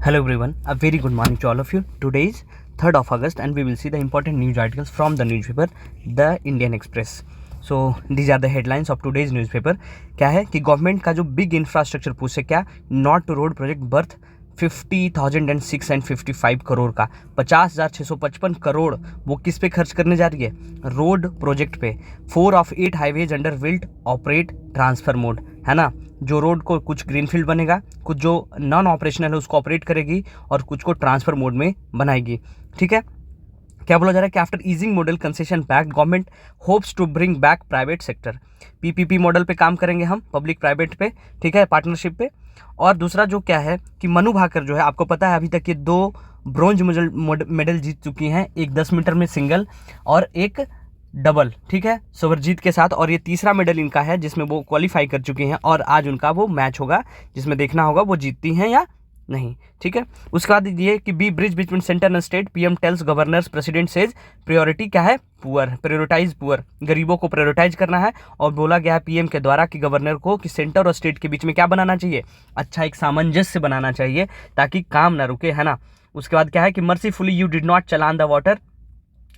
Hello everyone, a very good morning to all of you. Today is 3rd of August and we will see the important news articles from the newspaper The Indian Express. So these are the headlines of today's newspaper. क्या है कि government का जो big infrastructure push है, क्या nod to road project worth 50,655 crore का 50,655 करोड़ वो किस पे खर्च करने जा रही है? रोड प्रोजेक्ट पे। 4 of 8 highways under build operate transfer mode, है ना। जो रोड को कुछ ग्रीनफील्ड बनेगा, कुछ जो नॉन ऑपरेशनल है उसको ऑपरेट करेगी और कुछ को ट्रांसफर मोड में बनाएगी। ठीक है, क्या बोला जा रहा है कि after easing model concession back government hopes to bring back private sector. PPP model पे काम करेंगे हम, पब्लिक प्राइवेट पे, ठीक है, पार्टनरशिप पे। और दूसरा जो क्या है कि मनु भाकर जो है, आपको पता है अभी तक ये 2 ब्रॉन्ज मेडल जीत चुकी हैं, एक 10 मीटर में सिंगल और एक डबल, ठीक है, स्वरजीत के साथ। और ये तीसरा मेडल इनका है जिसमें वो क्वालिफाई कर चुकी हैं और आज उनका वो मैच होगा जिसमें देखना होगा वो जीतती हैं या नहीं। ठीक है, उसके बाद ये कि be bridge between centre and state, PM tells governors, president says priority क्या है? पुअर, प्रायोरिटाइज पुअर, गरीबों को प्रायोरिटाइज करना है। और बोला गया है पीएम के द्वारा कि गवर्नर को कि सेंटर और स्टेट के बीच में क्या बनाना चाहिए? अच्छा एक सामंजस्य बनाना चाहिए ताकि काम ना रुके, है ना। उसके बाद क्या है कि मर्सीफुली यू डिड नॉट चलान the water,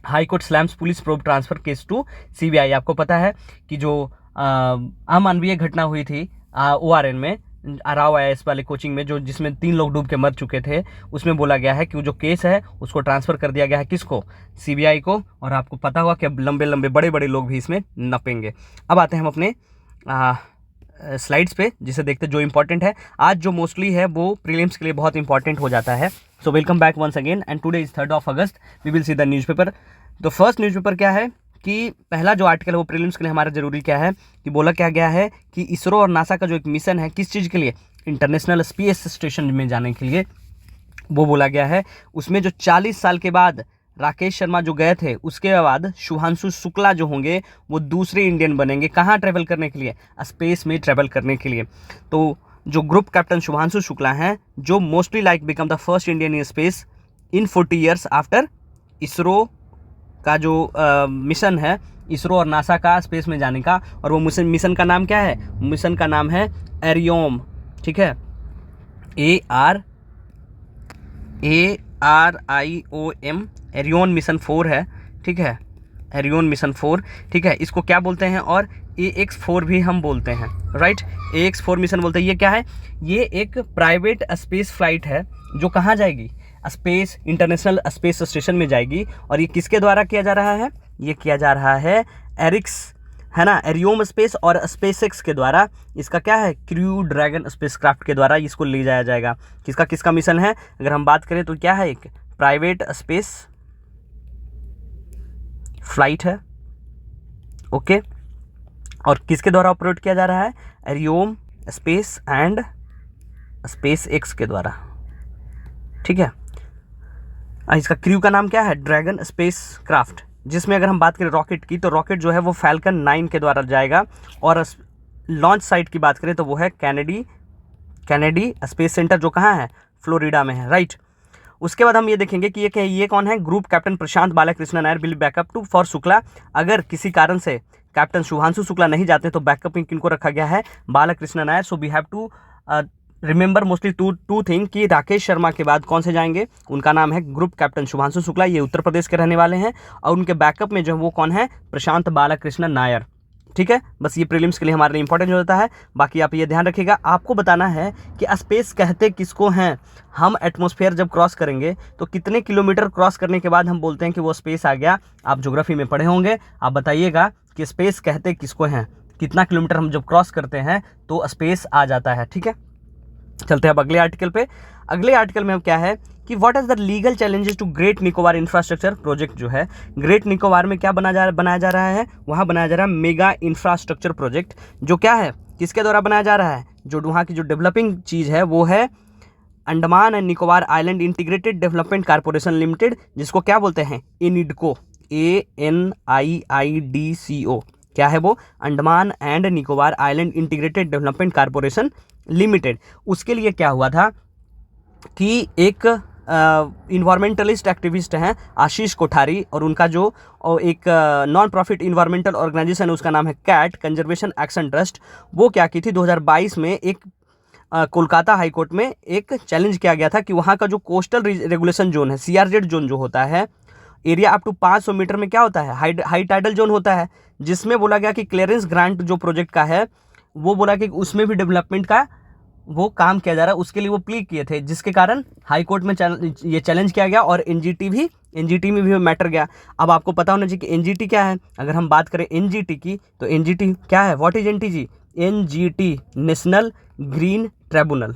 high court slams police probe transfer case to CBI. आपको पता है कि जो अमानवीय घटना हुई थी ORN में, राव IAS वाले कोचिंग में, जो जिसमें 3 लोग डूब के मर चुके थे, उसमें बोला गया है कि वो जो केस है उसको ट्रांसफ़र कर दिया गया है किसको? सीबीआई को। और आपको पता होगा कि अब लंबे लंबे बड़े बड़े लोग भी इसमें नपेंगे। अब आते हैं हम अपने स्लाइड्स पे, जिसे देखते जो इंपॉर्टेंट है आज, जो मोस्टली है वो प्रीलिम्स के लिए बहुत इंपॉर्टेंट हो जाता है। So welcome back once again and today is 3rd of August, we will see the newspaper. तो फर्स्ट न्यूज़पेपर क्या है कि पहला जो आर्टिकल है वो प्रीलिम्स के लिए हमारा जरूरी क्या है कि बोला क्या गया है कि इसरो और नासा का जो एक मिशन है, किस चीज़ के लिए? इंटरनेशनल स्पेस स्टेशन में जाने के लिए वो बोला गया है। उसमें जो 40 साल के बाद राकेश शर्मा जो गए थे, उसके बाद शुभांशु शुक्ला जो होंगे वो दूसरे इंडियन बनेंगे। कहाँ ट्रैवल करने के लिए? स्पेस में ट्रैवल करने के लिए। तो जो ग्रुप कैप्टन शुभांशु शुक्ला हैं, जो mostly like become the first Indian in space in 40 years after ISRO का जो मिशन है, इसरो और नासा का स्पेस में जाने का। और वो मिशन का नाम क्या है? मिशन का नाम है एरियोम, ठीक है, ARIOM, एरियोन मिशन 4 है, ठीक है, एरियोन मिशन 4, ठीक है। इसको क्या बोलते हैं? और AX4 भी हम बोलते हैं, राइट, AX4 मिशन बोलते हैं। ये क्या है? ये एक प्राइवेट स्पेस फ्लाइट है जो कहाँ जाएगी? स्पेस, इंटरनेशनल स्पेस स्टेशन में जाएगी। और ये किसके द्वारा किया जा रहा है? ये किया जा रहा है एरिक्स, है ना, एरियोम स्पेस और स्पेसएक्स के द्वारा। इसका क्या है? क्रू ड्रैगन स्पेसक्राफ्ट के द्वारा इसको ले जाया जाएगा। किसका किसका मिशन है अगर हम बात करें तो क्या है? एक प्राइवेट स्पेस फ्लाइट है, ओके। और किसके द्वारा ऑपरेट किया जा रहा है? एरियोम स्पेस एंड स्पेसएक्स के द्वारा, ठीक है। इसका क्रू का नाम क्या है? Dragon space craft. जिसमें अगर हम बात करें रॉकेट की, तो रॉकेट जो है वो फैल्कन 9 के द्वारा जाएगा। और लॉन्च साइट की बात करें तो वो है कैनेडी स्पेस सेंटर, जो कहाँ है? फ्लोरिडा में है, राइट। उसके बाद हम ये देखेंगे कि ये कौन है? Group captain Prashant Balakrishna Nair will backup to for Shukla. अगर किसी कारण से कैप्टन शुभांशु शुक्ला नहीं जाते तो बैकअप में किनको रखा गया है? Balakrishna Nair. So we have to remember mostly two thing कि राकेश शर्मा के बाद कौन से जाएंगे? उनका नाम है ग्रुप कैप्टन शुभांशु शुक्ला, ये उत्तर प्रदेश के रहने वाले हैं। और उनके बैकअप में जो है वो कौन है? प्रशांत बालाकृष्ण नायर, ठीक है। बस ये प्रीलिम्स के लिए हमारे लिए इंपॉर्टेंट हो जाता है। बाकी आप ये ध्यान रखिएगा, आपको बताना है कि स्पेस कहते किसको हैं। हम एटमॉस्फेयर जब क्रॉस करेंगे तो कितने किलोमीटर क्रॉस करने के बाद हम बोलते हैं कि वो स्पेस आ गया? आप ज्योग्राफी में पढ़े होंगे, आप बताइएगा कि स्पेस कहते किसको हैं। कितना किलोमीटर हम जब क्रॉस करते हैं तो स्पेस आ जाता है, ठीक है। चलते हैं अब अगले आर्टिकल पे। अगले आर्टिकल में अब क्या है कि what is the legal challenges to great Nicobar infrastructure project. जो है ग्रेट निकोबार में क्या बनाया जा रहा है? वहाँ बनाया जा रहा है मेगा इंफ्रास्ट्रक्चर प्रोजेक्ट, जो क्या है? किसके द्वारा बनाया जा रहा है? जो वहाँ की जो डेवलपिंग चीज़ है वो है Andaman and Nicobar island integrated development corporation limited, जिसको क्या बोलते हैं? एनिडको, ANIIDCO। क्या है वो? Andaman and Nicobar island integrated development corporation limited. उसके लिए क्या हुआ था कि एक इन्वायरमेंटलिस्ट एक्टिविस्ट हैं आशीष कोठारी, और उनका जो एक नॉन प्रॉफिट इन्वायरमेंटल ऑर्गेनाइजेशन है उसका नाम है कैट, कंजर्वेशन एक्शन ट्रस्ट। वो क्या की थी? 2022 में एक कोलकाता हाई कोर्ट में एक चैलेंज किया गया था कि वहाँ का जो कोस्टल रेगुलेशन जोन है, CRZ जोन जो होता है, एरिया अप टू 500 मीटर में क्या होता है, हाई टाइडल जोन होता है, जिसमें बोला गया कि क्लियरेंस ग्रांट जो प्रोजेक्ट का है वो बोला कि उसमें भी डेवलपमेंट का वो काम किया जा रहा है, उसके लिए वो प्ली किए थे, जिसके कारण हाई कोर्ट में ये चैलेंज किया गया और एनजीटी में भी मैटर गया। अब आपको पता होना चाहिए कि एनजीटी क्या है। अगर हम बात करें एनजीटी की तो एनजीटी क्या है, what is NTG? NGT national green tribunal,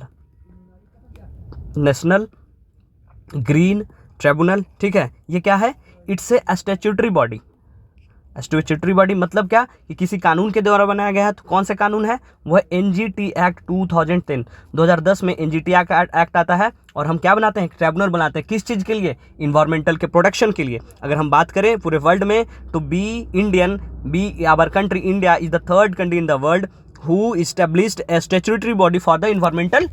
national green tribunal, ठीक है। ये क्या है? It's a statutory body. Statutory body मतलब क्या कि किसी कानून के द्वारा बनाया गया है। तो कौन सा कानून है? वह एनजीटी एक्ट 2010 में एनजीटी एक्ट आता है और हम क्या बनाते हैं? ट्रिब्यूनल बनाते हैं। किस चीज़ के लिए? इन्वायरमेंटल के प्रोटेक्शन के लिए। अगर हम बात करें पूरे वर्ल्ड में तो our country India is the third country in the world who established a statutory body for the environmental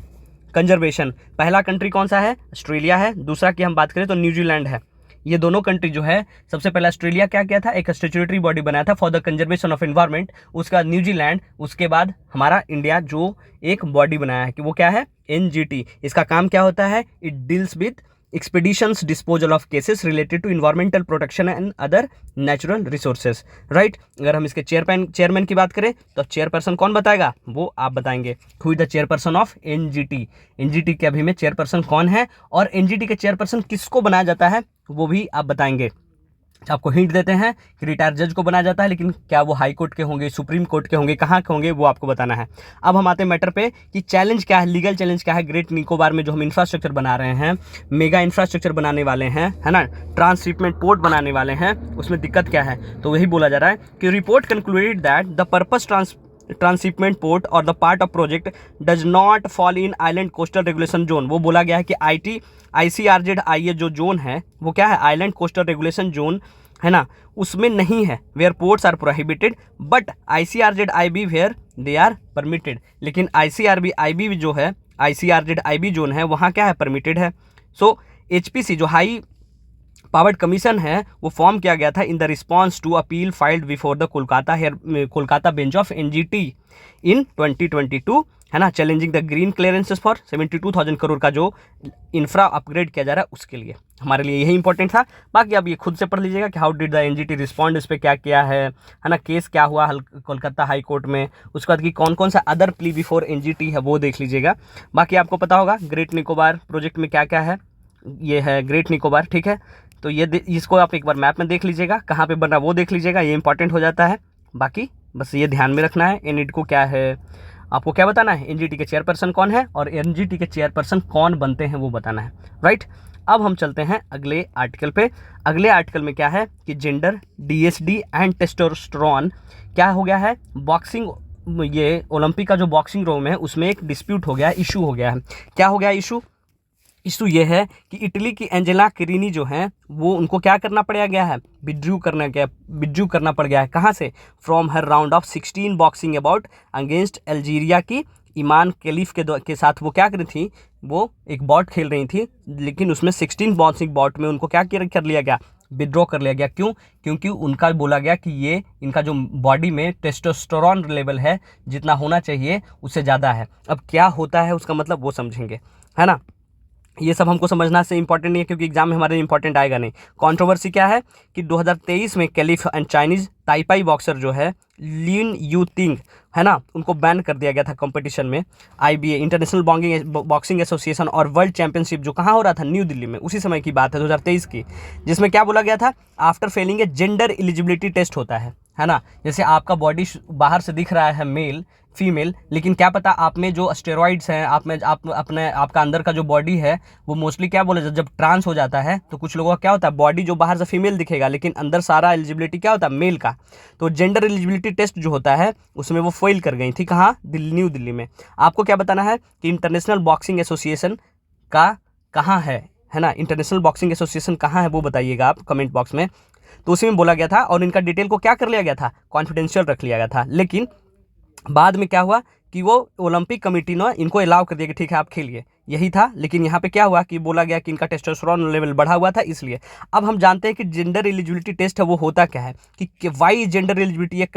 conservation. पहला कंट्री कौन सा है? ऑस्ट्रेलिया है। दूसरा की हम बात करें तो न्यूजीलैंड है। ये दोनों कंट्री जो है, सबसे पहले ऑस्ट्रेलिया क्या किया था? एक स्टैट्यूटरी बॉडी बनाया था for the conservation of environment. उसके बाद न्यूजीलैंड, उसके बाद हमारा इंडिया जो एक बॉडी बनाया है कि वो क्या है? एनजीटी। इसका काम क्या होता है? It deals with expeditions disposal of cases related to environmental protection and other natural resources, right. अगर हम इसके चेयरमैन की बात करें तो चेयरपर्सन कौन बताएगा? वो आप बताएंगे। Who is the chairperson of NGT? NGT के अभी में चेयरपर्सन कौन है और एनजीटी के चेयरपर्सन किसको बनाया जाता है वो भी आप बताएंगे। आपको हिंट देते हैं कि रिटायर्ड जज को बनाया जाता है, लेकिन क्या वो हाई कोर्ट के होंगे, सुप्रीम कोर्ट के होंगे, कहाँ के होंगे, वो आपको बताना है। अब हम आते हैं मैटर पे कि चैलेंज क्या है, लीगल चैलेंज क्या है। ग्रेट निकोबार में जो हम इंफ्रास्ट्रक्चर बना रहे हैं, मेगा इंफ्रास्ट्रक्चर बनाने वाले हैं, है ना, ट्रांसशिपमेंट पोर्ट बनाने वाले हैं, उसमें दिक्कत क्या है? तो वही बोला जा रहा है कि report concluded that the purpose transshipment port और the part of project does not fall in island coastal regulation zone. वो बोला गया है कि ICRZIA जो जोन है वो क्या है? आइलैंड कोस्टल रेगुलेशन जोन है ना, उसमें नहीं है। Where ports are prohibited but ICRZIB where they are permitted. लेकिन ICRZIB जो है, ICRZIB जोन है वहाँ क्या है? परमिटेड है। सो HPC जो हाई पावर्ड कमीशन है वो फॉर्म किया गया था in the response to appeal filed before the Kolkata bench of NGT in 2022, है ना, challenging the green clearances for 72,000 crore का जो इंफ्रा अपग्रेड किया जा रहा है उसके लिए। हमारे लिए यही इंपॉर्टेंट था। बाकी आप ये खुद से पढ़ लीजिएगा कि how did the NGT respond, इस पर क्या किया है ना, केस क्या हुआ कोलकाता हाई कोर्ट में, उसके बाद कि कौन कौन सा अदर प्ली बिफोर एनजीटी है वो देख लीजिएगा। बाकी आपको पता होगा ग्रेट निकोबार प्रोजेक्ट में क्या क्या है। ये है ग्रेट निकोबार, ठीक है। तो ये इसको आप एक बार मैप में देख लीजिएगा, कहाँ पे बना वो देख लीजिएगा, ये इंपॉर्टेंट हो जाता है। बाकी बस ये ध्यान में रखना है। एनजीटी क्या है, आपको क्या बताना है? एनजीटी के चेयरपर्सन कौन है और एनजीटी के चेयरपर्सन कौन बनते हैं वो बताना है, राइट। अब हम चलते हैं अगले आर्टिकल पे। अगले आर्टिकल में क्या है कि जेंडर, DSD एंड टेस्टोस्टेरोन क्या हो गया है? बॉक्सिंग, ये ओलंपिक का जो बॉक्सिंग रूम है उसमें एक डिस्प्यूट हो गया है, इशू हो गया है। क्या हो गया इशू? इशू ये है कि इटली की एंजेला केरिनी जो हैं वो उनको क्या करना पड़ गया है? विड्रू करना पड़ गया है। कहाँ से? From her round of 16 boxing about against Algeria की ईमान कैलिफ के साथ वो क्या कर रही थी? वो एक बॉट खेल रही थी, लेकिन उसमें 16 बॉक्सिंग बॉट में उनको क्या कर लिया गया? विड्रॉ कर लिया गया। क्यों? क्योंकि उनका बोला गया कि ये इनका जो बॉडी में टेस्टोस्टेरोन लेवल है जितना होना चाहिए उससे ज़्यादा है। अब क्या होता है उसका मतलब वो समझेंगे, है ना। ये सब हमको समझना से इंपॉर्टेंट नहीं है क्योंकि एग्जाम में हमारे इंपॉर्टेंट आएगा नहीं। कंट्रोवर्सी क्या है कि 2023 में कैलिफ एंड चाइनीज ताइपाई बॉक्सर जो है लिन यू तिंग, है ना, उनको बैन कर दिया गया था कंपटीशन में। IBA इंटरनेशनल बॉक्सिंग एसोसिएशन और वर्ल्ड चैंपियनशिप जो कहाँ हो रहा था? न्यू दिल्ली में। उसी समय की बात है 2023 की, जिसमें क्या बोला गया था? After failing a gender eligibility test होता है ना। जैसे आपका बॉडी बाहर से दिख रहा है मेल फीमेल, लेकिन क्या पता आप में जो स्टेरॉइड्स हैं, आपका अंदर का जो बॉडी है वो मोस्टली क्या बोले, जब ट्रांस हो जाता है तो कुछ लोगों का क्या होता है, बॉडी जो बाहर से फीमेल दिखेगा लेकिन अंदर सारा एलिजिबिलिटी क्या होता है? मेल का। तो जेंडर एलिजिबिलिटी टेस्ट जो होता है उसमें वो फेल कर गई थी। कहाँ? न्यू दिल्ली में। आपको क्या बताना है कि इंटरनेशनल बॉक्सिंग एसोसिएशन का कहाँ है ना, इंटरनेशनल बॉक्सिंग एसोसिएशन कहाँ है वो बताइएगा आप कमेंट बॉक्स में। तो उसी में बोला गया था और इनका डिटेल को क्या कर लिया गया था? कॉन्फिडेंशियल रख लिया गया था। लेकिन बाद में क्या हुआ कि वो ओलंपिक कमेटी ने इनको अलाउ कर दिया कि ठीक है आप खेलिए, यही था। लेकिन यहाँ पे क्या हुआ कि बोला गया कि इनका टेस्टोस्टेरोन लेवल बढ़ा हुआ था इसलिए। अब हम जानते हैं कि जेंडर एलिजिबिलिटी टेस्ट है वो होता क्या है, कि वाई जेंडर एलिजिबिलिटी एक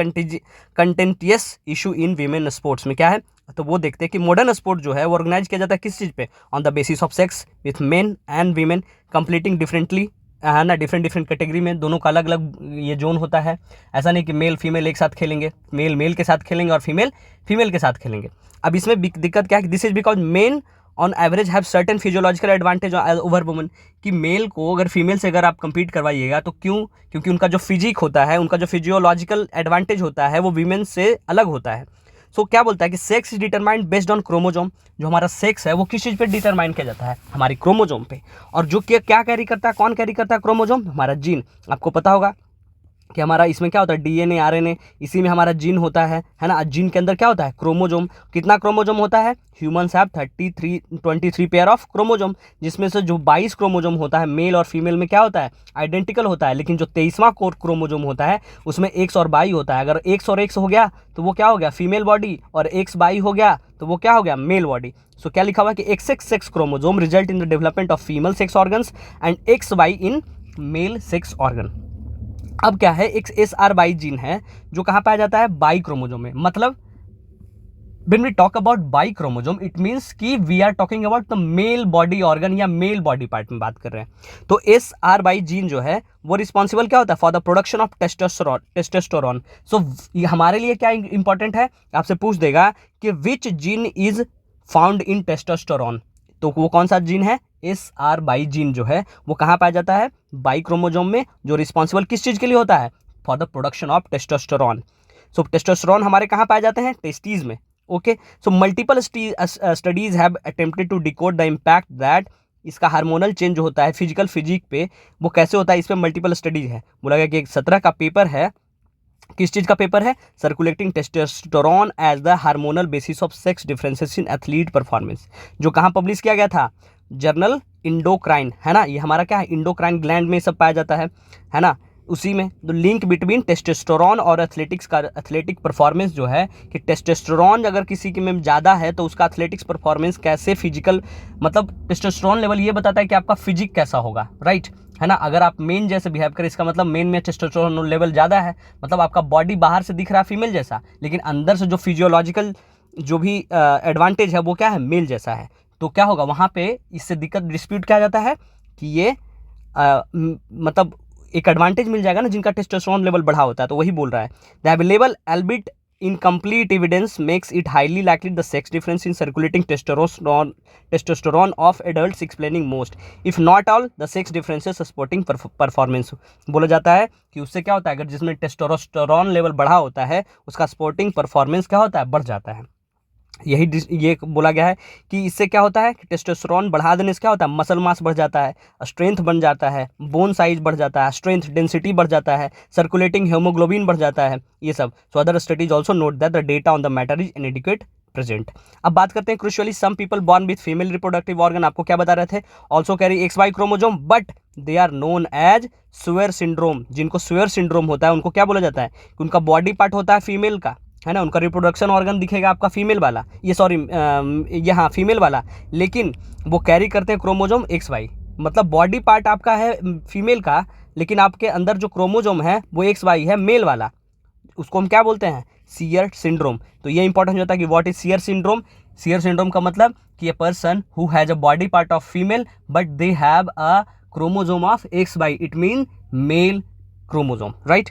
कंटेंटियस इशू इन वीमेन स्पोर्ट्स में क्या है? तो वो देखते हैं कि मॉडर्न स्पोर्ट जो है वो ऑर्गेनाइज किया जाता है किस चीज़ पे, on the basis of sex, with main and women completing differently, है ना, डिफरेंट डिफरेंट कैटेगरी में, दोनों का अलग अलग ये जोन होता है। ऐसा नहीं कि मेल फीमेल एक साथ खेलेंगे, मेल मेल के साथ खेलेंगे और फीमेल फीमेल के साथ खेलेंगे। अब इसमें दिक्कत क्या है, this is because main on average have certain physiological advantage over woman, कि मेल को अगर फीमेल से अगर आप compete करवाइएगा तो क्यों, क्योंकि उनका जो फिजिक होता है, उनका जो फिजियोलॉजिकल एडवांटेज होता है वो वीमेन से अलग होता है। सो क्या बोलता है कि sex is determined based on chromosome, जो हमारा सेक्स है वो किस चीज़ पे डिटरमाइन किया जाता है, हमारी क्रोमोजोम पे। और जो क्या कैरी करता है, कौन कैरी करता है क्रोमोजोम, हमारा जीन। आपको पता होगा कि हमारा इसमें क्या होता है, डीएनए आरएनए, इसी में हमारा जीन होता है ना। जीन के अंदर क्या होता है, क्रोमोजोम। कितना क्रोमोजोम होता है, humans have 23 pair of chromosome, जिसमें से जो 22 क्रोमोजोम होता है मेल और फीमेल में क्या होता है, आइडेंटिकल होता है। लेकिन जो 23वां कोर क्रोमोजोम होता है उसमें एक्स और वाई होता है। अगर एक्स और एक्स हो गया तो वो क्या हो गया, फीमेल बॉडी, और एक्स वाई हो गया तो वो क्या हो गया, मेल बॉडी। सो क्या लिखा हुआ है कि XX sex chromosome result in the development of female sex organs and XY in male sex organ. अब क्या है, एक SRY जीन है जो कहाँ पाया जाता है, बाई क्रोमोजोम में। मतलब when we talk about Y chromosome it means कि we are talking about the male body organ या मेल बॉडी पार्ट में बात कर रहे हैं। तो SRY जीन जो है वो रिस्पॉन्सिबल क्या होता है, for the production of testosterone. So हमारे लिए क्या इंपॉर्टेंट है, आपसे पूछ देगा कि which gene is found in testosterone, तो वो कौन सा जीन है, SRY जीन जो है वो कहाँ पाया जाता है, बाई क्रोमोजोम में, जो रिस्पॉन्सिबल किस चीज़ के लिए होता है, for the production of testosterone. So testosterone हमारे कहाँ पाए जाते हैं, टेस्टीज में। Okay, so multiple studies have attempted to decode the impact that, इसका हार्मोनल चेंज जो होता है फिजिकल फिजिक पे वो कैसे होता है, इस पर मल्टीपल स्टडीज है। बोला गया कि एक 17 का पेपर है, किस चीज़ का पेपर है, circulating testosterone as the hormonal basis of sex differences in athlete performance, जो कहाँ पब्लिश किया गया था, जर्नल इंडोक्राइन, है ना। ये हमारा क्या है, इंडोक्राइन ग्लैंड में सब पाया जाता है ना। उसी में द लिंक बिटवीन टेस्टोस्टेरोन और एथलेटिक्स का, एथलेटिक परफॉर्मेंस जो है कि टेस्टोस्टेरोन अगर किसी के में ज़्यादा है तो उसका एथलेटिक्स परफॉर्मेंस कैसे, फिजिकल मतलब टेस्टोस्टेरोन लेवल ये बताता है कि आपका फिजिक कैसा होगा, राइट, है ना। अगर आप मेन जैसे बिहेव करें, इसका मतलब मेन में टेस्टोस्टेरोन लेवल ज़्यादा है, मतलब आपका बॉडी बाहर से दिख रहा है फीमेल जैसा, लेकिन अंदर से जो फिजियोलॉजिकल जो भी एडवांटेज है वो क्या है, मेल जैसा है। तो क्या होगा वहाँ पे, इससे दिक्कत डिस्प्यूट किया जाता है कि ये मतलब एक एडवांटेज मिल जाएगा ना जिनका टेस्टोस्टेरोन लेवल बढ़ा होता है। तो वही बोल रहा है, the available Elbit incomplete evidence makes it highly likely the sex difference in circulating testosterone of adults explaining most if not all the sex differences supporting performance। बोला जाता है कि उससे क्या होता है, अगर जिसमें टेस्टोस्टेरोन लेवल बढ़ा होता है उसका स्पोर्टिंग परफॉर्मेंस क्या होता है, बढ़ जाता है। यही ये बोला गया है कि इससे क्या होता है कि टेस्टोस्टेरोन बढ़ा देने से क्या होता है, मसल मास बढ़ जाता है, स्ट्रेंथ बन जाता है, बोन साइज बढ़ जाता है, स्ट्रेंथ डेंसिटी बढ़ जाता है, सर्कुलेटिंग हीमोग्लोबिन बढ़ जाता है, ये सब। So other studies also note that the data on the matter is inadequate present. अब बात करते हैं crucially some people born with female reproductive organ, आपको क्या बता रहे थे, also carry XY chromosome but they are known as Swyer syndrome. जिनको स्वेयर सिंड्रोम होता है उनको क्या बोला जाता है, कि उनका बॉडी पार्ट होता है फीमेल का, है ना, उनका रिप्रोडक्शन ऑर्गन दिखेगा आपका फीमेल वाला, ये सॉरी ये हाँ फीमेल वाला, लेकिन वो कैरी करते हैं क्रोमोजोम XY। मतलब बॉडी पार्ट आपका है फीमेल का, लेकिन आपके अंदर जो क्रोमोजोम है वो XY है मेल वाला, उसको हम क्या बोलते हैं, सीयर सिंड्रोम। तो ये इंपॉर्टेंट होता है कि what is Swyer syndrome. Swyer syndrome का मतलब कि a person who has a body part of female but they have a chromosome of XY, it mean male chromosome, right.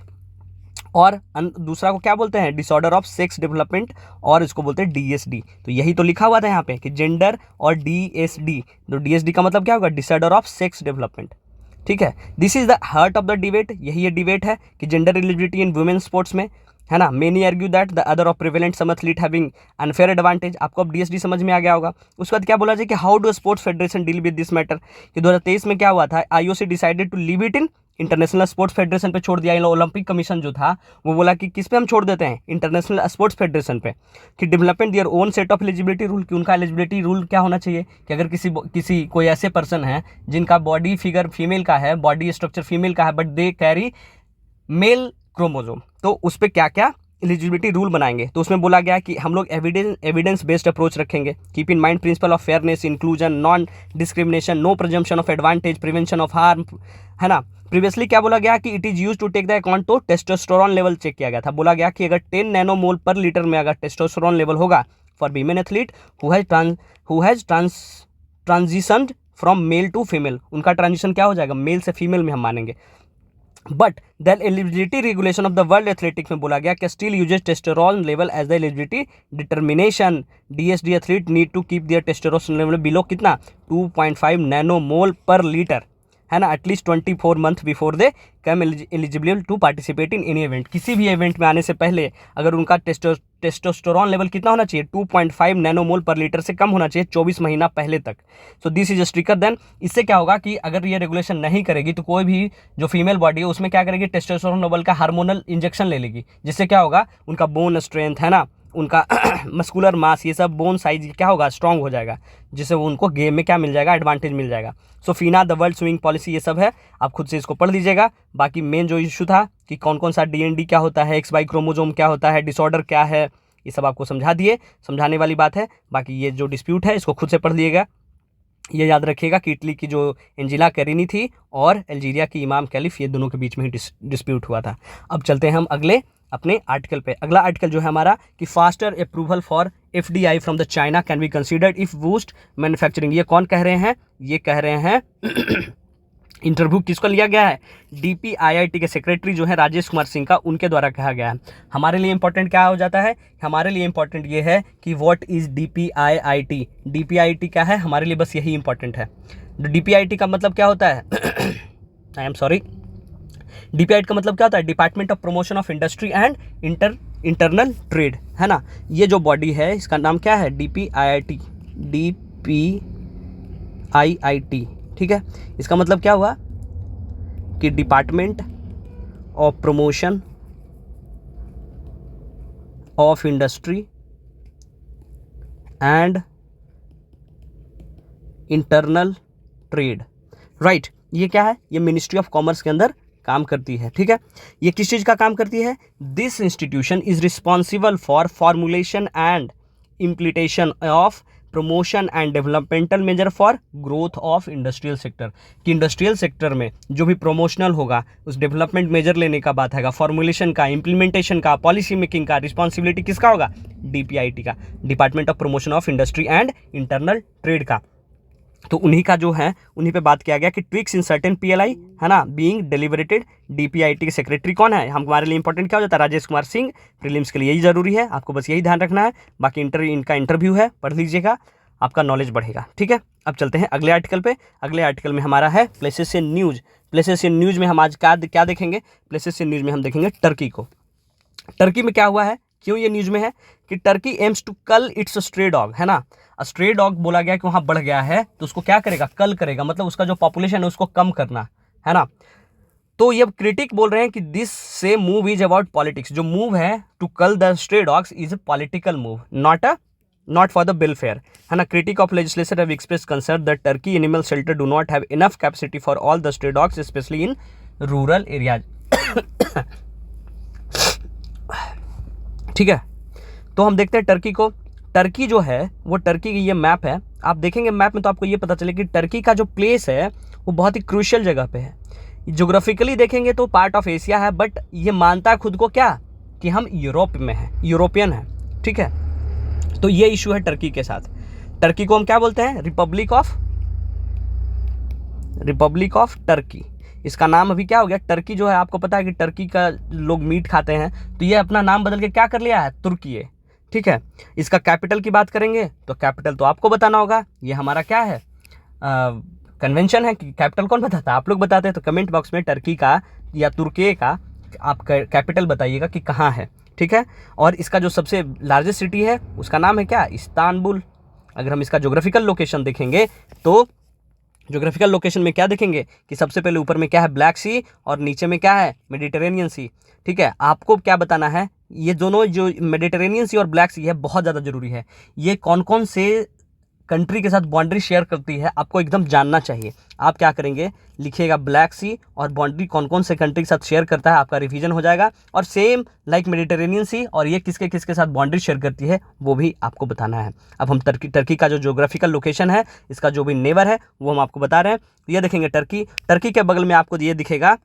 और दूसरा को क्या बोलते हैं, डिसऑर्डर ऑफ सेक्स डेवलपमेंट, और इसको बोलते हैं DSD। तो यही तो लिखा हुआ था यहाँ पे कि जेंडर और DSD। तो DSD का मतलब क्या होगा, डिसऑर्डर ऑफ सेक्स डेवलपमेंट, ठीक है। This is the heart of the debate, यही ये डिबेट है कि gender eligibility in women sports में, है ना। Many argue that the other of prevalent some athlete having unfair advantage. आपको अब DSD समझ में आ गया होगा। उसके बाद क्या बोला जाए कि how do sports federation deal with this matter, कि 2023 में क्या हुआ था, IOC decided to leave it in international sports federation पे छोड़ दिया। ओलंपिक कमीशन जो था वो बोला कि किस पे हम छोड़ देते हैं, इंटरनेशनल स्पोर्ट्स फेडरेशन पे, कि development their own set of eligibility rule, कि उनका एलिजिबिलिटी रूल क्या होना चाहिए, कि अगर किसी कोई ऐसे पर्सन है जिनका बॉडी फिगर फीमेल का है, बॉडी स्ट्रक्चर फीमेल का है, but they carry male chromosome, तो उस पर क्या क्या एलिजिबिलिटी रूल बनाएंगे। तो उसमें बोला गया कि हम लोग एविडेंस बेस्ड अप्रोच रखेंगे, keep in mind principle of fairness, inclusion, non discrimination, no presumption of advantage, prevention of harm, है ना। प्रीवियसली क्या बोला गया कि it is use to take the account, तो टेस्टोस्टेरोन लेवल चेक किया गया था। बोला गया कि अगर 10 नैनोमोल पर लीटर में अगर टेस्टोस्टेरोन लेवल होगा for women athlete who has transitioned from male to female, उनका ट्रांजिशन क्या हो जाएगा, मेल से फीमेल में हम मानेंगे। But the eligibility regulation of the World Athletics में बोला गया कि still uses testosterone level as the eligibility determination. DSD athlete need to keep their testosterone level below कितना 2.5 नैनोमोल पर लीटर, है ना, at least 24 month before they come eligible to participate in any event. किसी भी event में आने से पहले अगर उनका टेस्टोस्टेरोन लेवल कितना होना चाहिए, 2.5 नैनोमोल पर लीटर से कम होना चाहिए 24 महीना पहले तक। So this is stricter than. इससे क्या होगा कि अगर ये रेगुलेशन नहीं करेगी तो कोई भी जो फीमेल बॉडी है उसमें क्या करेगी, टेस्टोस्टेरोन लेवल का हार्मोनल इंजेक्शन ले लेगी, जिससे क्या होगा उनका बोन स्ट्रेंथ, है ना, उनका मस्कुलर मास, ये सब बोन साइज क्या होगा, स्ट्रांग हो जाएगा, जिससे उनको गेम में क्या मिल जाएगा, एडवांटेज मिल जाएगा। सो फीना द वर्ल्ड स्विंग पॉलिसी ये सब है, आप खुद से इसको पढ़ लीजिएगा। बाकी मेन जो इशू था कि कौन कौन सा डीएनडी क्या होता है, XY क्रोमोजोम क्या होता है, डिसऑर्डर क्या है, ये सब आपको समझा दिए, समझाने वाली बात है। बाकी ये जो डिस्प्यूट है इसको खुद से पढ़ लीजिएगा। ये याद रखिएगा कि इटली की जो एंजिला कैरिनी थी और अल्जीरिया की इमाम कैलिफ, ये दोनों के बीच में ही डिस्प्यूट हुआ था। अब चलते हैं हम अगले अपने आर्टिकल पे। अगला आर्टिकल जो है हमारा कि faster approval for FDI from the China can be considered if boost manufacturing. ये कौन कह रहे हैं, ये कह रहे हैं इंटरव्यू किसको लिया गया है, DPIIT के सेक्रेटरी जो है राजेश कुमार सिंह का, उनके द्वारा कहा गया है। हमारे लिए इंपॉर्टेंट क्या हो जाता है, हमारे लिए इंपॉर्टेंट ये है कि व्हाट इज DPIIT। DPIIT क्या है हमारे लिए, बस यही इंपॉर्टेंट है। DPIIT का मतलब क्या होता है आई एम सॉरी, DPIIT का मतलब क्या होता है, department of promotion of industry and internal trade, है ना। ये जो बॉडी है इसका नाम क्या है, DPIIT, ठीक है। इसका मतलब क्या हुआ कि department of promotion of industry and internal trade, right. ये क्या है, ये मिनिस्ट्री ऑफ कॉमर्स के अंदर काम करती है, ठीक है। ये किस चीज़ का काम करती है, this institution is responsible for formulation and implementation of promotion and developmental measure for growth of industrial sector. कि इंडस्ट्रियल सेक्टर में जो भी प्रमोशनल होगा उस डेवलपमेंट मेजर लेने का बात है, फॉर्मुलेशन का, इम्प्लीमेंटेशन का, पॉलिसी मेकिंग का रिस्पॉन्सिबिलिटी किसका होगा, DPIIT का, department of promotion of industry and internal trade का। तो उन्हीं का जो है उन्हीं पे बात किया गया कि ट्विक्स इन सर्टेन PLI, है ना, बीइंग डेलिबरेटेड। DPIIT के सेक्रेटरी कौन है, हमारे लिए इंपॉर्टेंट क्या हो जाता है, राजेश कुमार सिंह। प्रीलिम्स के लिए यही जरूरी है, आपको बस यही ध्यान रखना है। बाकी इनका इंटरव्यू है, पढ़ लीजिएगा, आपका नॉलेज बढ़ेगा, ठीक है। अब चलते हैं अगले आर्टिकल पे। अगले आर्टिकल में हमारा है places in news. Places in news में हम आज क्या देखेंगे, प्लेसेस इन न्यूज में हम देखेंगे टर्की को। टर्की में क्या हुआ है, क्यों ये न्यूज में है कि टर्की एम्स टू कल इट्स स्ट्रे डॉग, है ना। स्ट्रे डॉग बोला गया कि वहाँ बढ़ गया है तो उसको क्या करेगा, कल करेगा, मतलब उसका जो पॉपुलेशन है उसको कम करना, है ना। तो ये क्रिटिक बोल रहे हैं कि दिस से मूव इज अबाउट पॉलिटिक्स। जो मूव है टू कल the stray dogs is a political move, not for the welfare, है ना। Critic of legislature have expressed concern that Turkey animal shelter do not have enough capacity for all the stray dogs specially in rural areas. ठीक है, तो हम देखते हैं Turkey को। Turkey जो है वो, टर्की की ये मैप है, आप देखेंगे मैप में तो आपको ये पता चले कि टर्की का जो प्लेस है वो बहुत ही क्रूशियल जगह पे है। ज्योग्राफिकली देखेंगे तो पार्ट ऑफ एशिया है, बट ये मानता खुद को क्या कि हम यूरोप में हैं, यूरोपियन है, ठीक है। तो ये इशू है टर्की के साथ। टर्की को हम क्या बोलते हैं, रिपब्लिक ऑफ टर्की। इसका नाम अभी क्या हो गया, टर्की जो है, आपको पता है कि टर्की का लोग मीट खाते हैं, तो ये अपना नाम बदल के क्या कर लिया है, तुर्की, ठीक है। इसका कैपिटल की बात करेंगे तो कैपिटल तो आपको बताना होगा, ये हमारा क्या है, कन्वेंशन है कि कैपिटल कौन बताता है, आप लोग बताते हैं। तो कमेंट बॉक्स में टर्की का या तुर्की का आप कैपिटल बताइएगा कि कहाँ है, ठीक है। और इसका जो सबसे लार्जेस्ट सिटी है उसका नाम है क्या, इस्तांबुल। अगर हम इसका ज्योग्राफिकल लोकेशन देखेंगे तो ज्योग्राफिकल लोकेशन में क्या देखेंगे कि सबसे पहले ऊपर में क्या है, ब्लैक सी, और नीचे में क्या है, मेडिटेरेनियन सी, ठीक है। आपको क्या बताना है, ये दोनों जो मेडिटेरेनियन सी और ब्लैक सी है बहुत ज़्यादा जरूरी है। ये कौन कौन से कंट्री के साथ बाउंड्री शेयर करती है आपको एकदम जानना चाहिए। आप क्या करेंगे, लिखिएगा ब्लैक सी और बाउंड्री कौन कौन से कंट्री के साथ शेयर करता है, आपका रिवीजन हो जाएगा। और सेम लाइक मेडिटेरेनियन सी, और ये किसके किसके साथ बाउंड्री शेयर करती है वो भी आपको बताना है। अब हम टर्की का जो ज्योग्राफिकल लोकेशन है, इसका जो भी नेबर है वो हम आपको बता रहे हैं। ये देखेंगे टर्की के बगल में आपको ये दिखेगा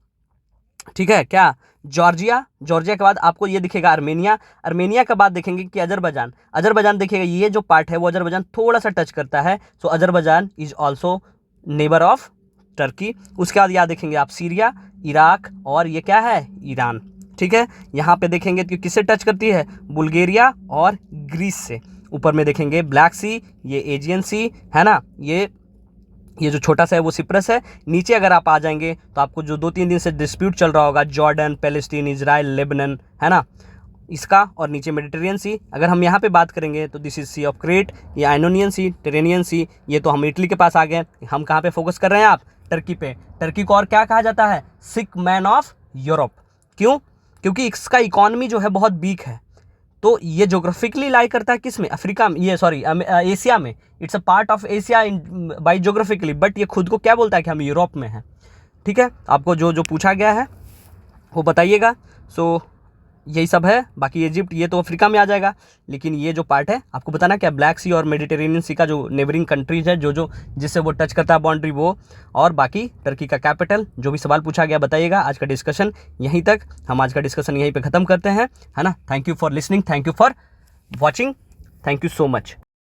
ठीक है क्या, जॉर्जिया, जॉर्जिया के बाद आपको ये दिखेगा आर्मेनिया, आर्मेनिया के बाद देखेंगे कि अजरबैजान, अजरबैजान देखिएगा ये जो पार्ट है वो अजरबैजान थोड़ा सा टच करता है, so Azerbaijan is also neighbour of Turkey. उसके बाद यहाँ देखेंगे आप सीरिया, इराक और ये क्या है, ईरान। ठीक है, यहाँ पे देखेंगे कि किससे टच करती है, बुल्गारिया और ग्रीस से। ऊपर में देखेंगे ब्लैक सी, ये एजियन सी है ना, ये जो छोटा सा है वो सिप्रस है। नीचे अगर आप आ जाएंगे तो आपको जो 2-3 दिन से डिस्प्यूट चल रहा होगा, जॉर्डन, पैलेस्टीन, इजराइल, लेबनन, है ना, इसका, और नीचे मेडिटेरियन सी। अगर हम यहाँ पे बात करेंगे तो this is sea of Crete, ये आइनोनियन सी, टेरेनियन सी। ये तो हम इटली के पास आ गए। हम कहाँ पे फोकस कर रहे हैं आप, टर्की पे। टर्की को और क्या कहा जाता है, सिक मैन ऑफ यूरोप। क्यों, क्योंकि इसका इकॉनमी जो है बहुत वीक है। तो ये जोग्राफिकली लाई करता है किस में, अफ्रीका में, ये सॉरी एशिया में। It's a part of Asia in by geographically, but ये खुद को क्या बोलता है कि हम यूरोप में हैं। ठीक है, आपको जो जो पूछा गया है वो बताइएगा। सो यही सब है। बाकी इजिप्ट ये तो अफ्रीका में आ जाएगा, लेकिन ये जो पार्ट है आपको बताना क्या, ब्लैक सी और मेडिटेरेनियन सी का जो नेबरिंग कंट्रीज है, जो जो जिससे वो टच करता है बाउंड्री, वो, और बाकी टर्की का कैपिटल। जो भी सवाल पूछा गया बताइएगा। आज का डिस्कशन यहीं तक, हम आज का डिस्कशन यहीं पे ख़त्म करते हैं, है ना। Thank you for listening, thank you for watching, thank you so much.